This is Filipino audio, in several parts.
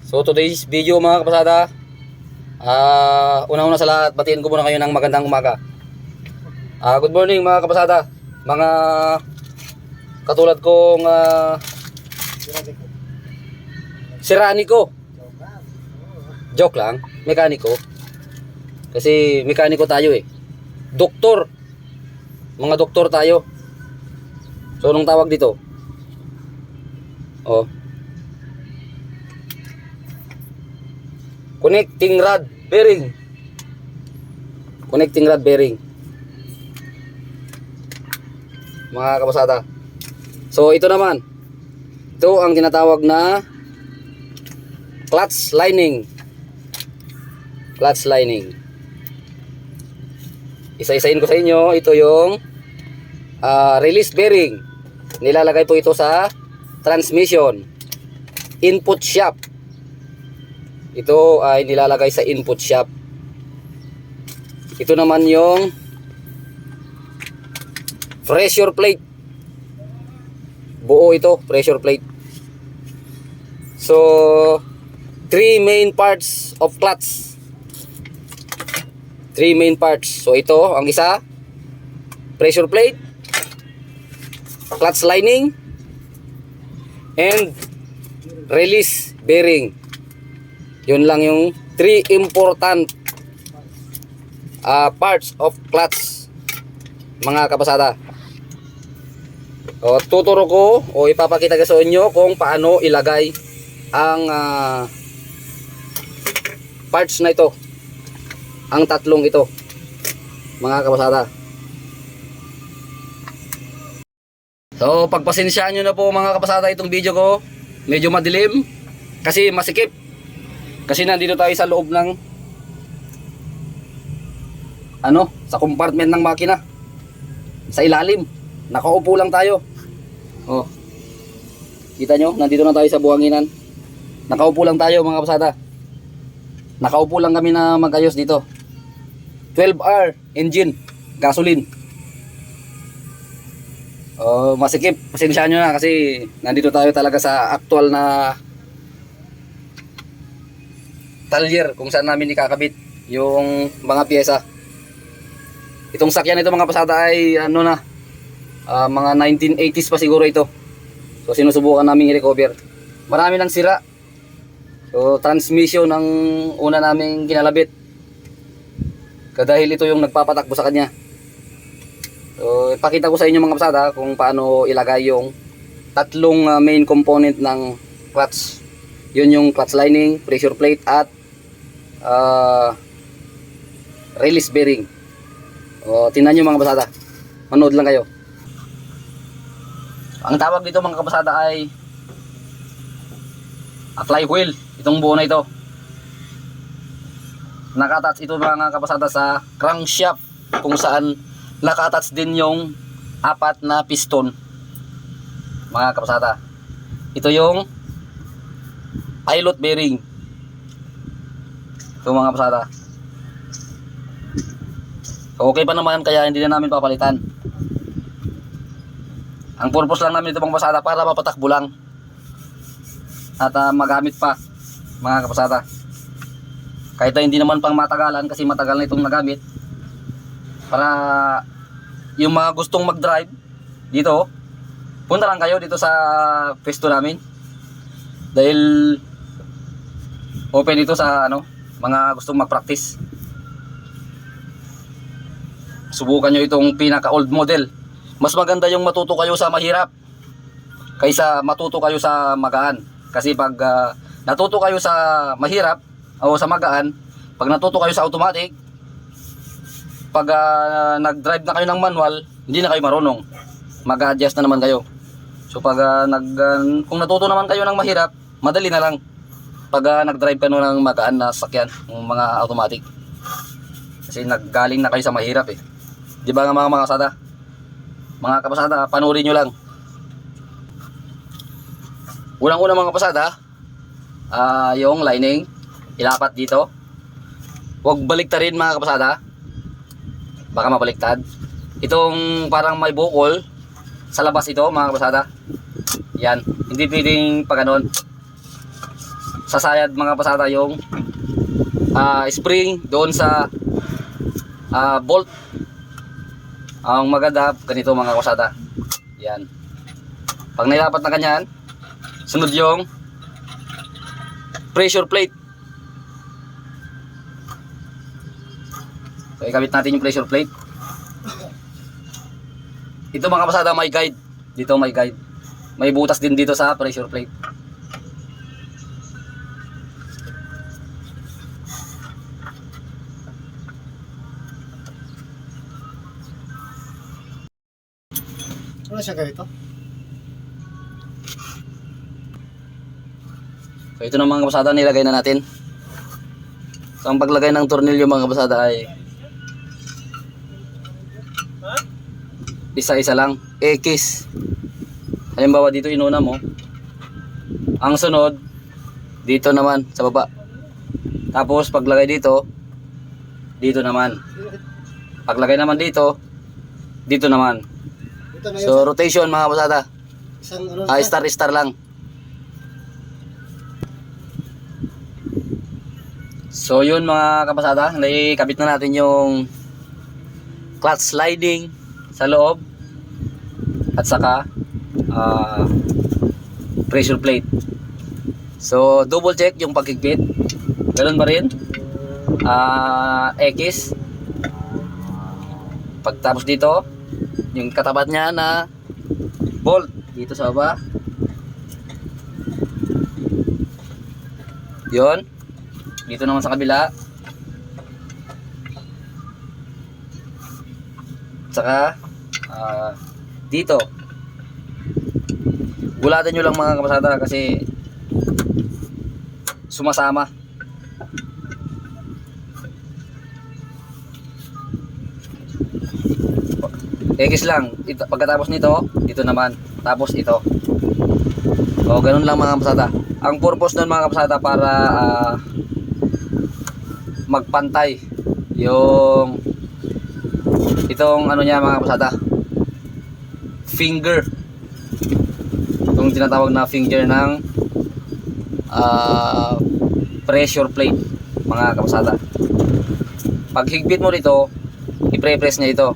So today's video mga kapasada, una-una sa lahat, batiin ko muna kayo ng magandang umaga. Good morning mga kapasada, mga katulad kong siraniko. Joke lang, mekaniko. Kasi mekaniko tayo eh. Doktor. Mga doktor tayo. So anong tawag dito? Oh. Connecting rod bearing. Connecting rod bearing. Mga kapasada. So ito naman. Ito ang tinatawag na clutch lining. Clutch lining. Isa-isain ko sa inyo. Ito yung release bearing. Nilalagay po ito sa transmission. Input shaft. Ito ay nilalagay sa input shaft. Ito naman yung pressure plate. Buo ito, pressure plate. So, 3 main parts of clutch. 3 main parts. So, ito, ang isa, pressure plate, clutch lining, and release bearing. Yun lang yung 3 important parts of clutch, mga kapasada. O, tuturo ko o ipapakita ko sa inyo kung paano ilagay ang parts na ito, ang tatlong ito, mga kapasada. So pagpasensyaan nyo na po mga kapasada itong video ko. Medyo madilim kasi masikip. Kasi nandito tayo sa loob ng sa compartment ng makina. Sa ilalim. Nakaupo lang tayo. Oh. Kita nyo, nandito na tayo sa buhanginan. Nakaupo lang tayo mga kapasada. Nakaupo lang kami na magayos dito. 12R engine, gasoline. Masikip, pasensyahan nyo na kasi nandito tayo talaga sa actual na talyer kung saan namin ikakabit yung mga pyesa. Itong sakyan ito mga pasada ay mga 1980s pa siguro ito. So sinusubukan namin i-recover. Marami nang sira. So transmission ang una naming kinalabit. Dahil ito yung nagpapatakbo sa kanya. So ipakita ko sa inyo mga pasada kung paano ilagay yung tatlong main component ng clutch. Yun yung clutch lining, pressure plate at release bearing. Tingnan nyo mga kapasada. Manood lang kayo. Ang tawag dito mga kapasada ay flywheel. Itong buo na ito. Naka-attach ito mga kapasada sa crankshaft kung saan naka-attach din yung 4 na piston. Mga kapasada. Ito yung pilot bearing. Ito mga kapasada. Okay pa naman kaya hindi na namin papalitan. Ang purpose lang namin ito mga kapasada para mapatakbo lang. At magamit pa mga kapasada. Kahit hindi naman pang matagalan kasi matagal na itong nagamit. Para yung mga gustong mag-drive dito, punta lang kayo dito sa pwesto namin. Dahil open ito sa mga gustong mag-practice. Subukan nyo itong pinaka old model. Mas maganda yung matuto kayo sa mahirap kaysa matuto kayo sa magaan. Kasi pag natuto kayo sa mahirap o sa magaan, pag natuto kayo sa automatic, pag nag-drive na kayo ng manual, hindi na kayo marunong. Mag-adjust na naman kayo. So pag kung natuto naman kayo ng mahirap, madali na lang. Pag nag-drive ka ng magaan na sakyan, ng mga automatic. Kasi naggaling na kayo sa mahirap eh. Di ba nga mga kapasada? Mga kapasada, panurin nyo lang. Unang-una mga kapasada, yung lining, ilapat dito. Huwag baliktarin mga kapasada. Baka mabaliktad. Itong parang may bukol sa labas ito mga kapasada. Yan, hindi pwedeng pag ganon. sasayad mga pasada yung spring doon sa bolt. Ang maganda ganito mga pasada. Yan. Pag nailapat na ganyan, sunod yung pressure plate. So ikabit natin yung pressure plate. Ito mga pasada may guide. Dito may guide. May butas din dito sa pressure plate. Ano siya ganito? So ito na mga kabasada, nilagay na natin. So ang paglagay ng tornilyo mga kabasada ay isa-isa lang, X. Halimbawa dito inuna mo. Ang sunod dito naman sa baba. Tapos paglagay dito, dito naman. Paglagay naman dito, dito naman. Ito na So rotation mga kabasada. isang ano siya? Star lang. So yun mga kabasada, naikabit na natin yung clutch sliding sa loob at saka pressure plate. So double check yung paghigpit. Ganun pa rin. X. Pagtapos dito, yung katapat niya na bolt dito sa baba. Yun. Dito naman sa kabila. Saka dito. Gulatan nyo lang mga kabasada kasi sumasama. X lang. Pagkatapos nito, dito naman. Tapos ito. O, ganun lang mga kabasada. Ang purpose nun mga kabasada para magpantay yung itong ano niya mga kabasada, finger, itong tinatawag na finger ng pressure plate mga kabasada. Pag higpit mo dito, i-pre-press niya ito.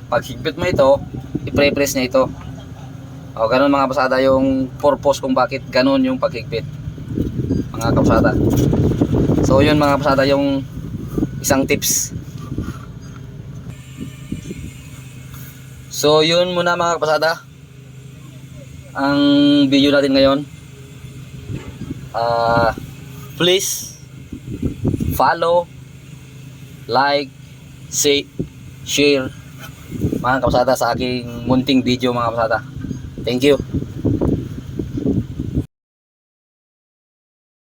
Pag higpit mo ito, i-pre-press niya ito. O, ganun mga kabasada yung purpose kung bakit ganun yung paghigpit mga kabasada. So yun mga kabasada yung isang tips. So yun muna mga kabasada ang video natin ngayon. Please follow, like, share mga kabasada sa aking munting video mga kabasada. Thank you.